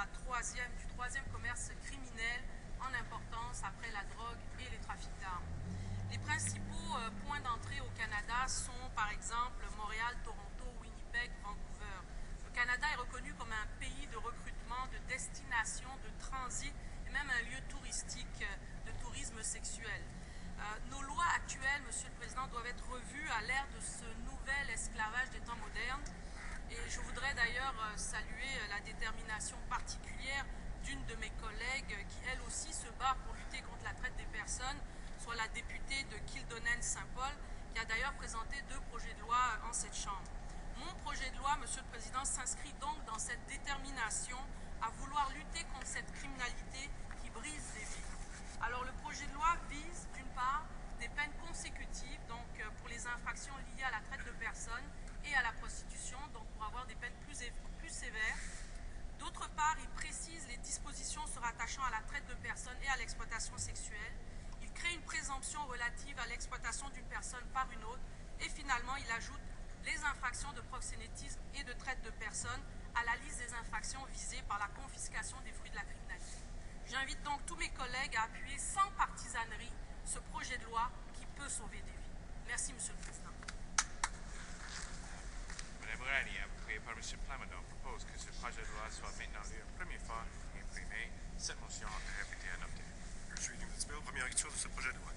du troisième commerce criminel en importance après la drogue et les trafics d'armes. Les principaux points d'entrée au Canada sont par exemple Montréal, Toronto, Winnipeg, Vancouver. Le Canada est reconnu comme un pays de recrutement, de destination, de transit et même un lieu touristique de tourisme sexuel. Nos lois actuelles, Monsieur le Président, doivent être revues à l'ère de ce nouvel esclavage des temps modernes. Et je voudrais d'ailleurs saluer la détermination particulière d'une de mes collègues qui, elle aussi, se bat pour lutter contre la traite des personnes, soit la députée de Kildonan-Saint-Paul, qui a d'ailleurs présenté 2 projets de loi en cette Chambre. Mon projet de loi, Monsieur le Président, s'inscrit donc dans cette détermination à vouloir lutter contre cette criminalité qui brise les vies. Alors le projet de loi vise, d'une part, des peines consécutives donc, pour les infractions liées à la traite de personnes et à la prostitution, donc pour avoir des peines plus sévères. D'autre part, il précise les dispositions se rattachant à la traite de personnes et à l'exploitation sexuelle. Il crée une présomption relative à l'exploitation d'une personne par une autre. Et finalement, il ajoute les infractions de proxénétisme et de traite de personnes à la liste des infractions visées par la confiscation des fruits de la criminalité. J'invite donc tous mes collègues à appuyer sans partisanerie ce projet de loi qui peut sauver des vies. Merci, Monsieur le Président. Madame Rani, appuyée par M. Plamondon, propose que ce projet de loi soit maintenant lu en première fois et imprimé. Cette motion est répétée et adoptée. Je suis du première lecture de ce projet de loi.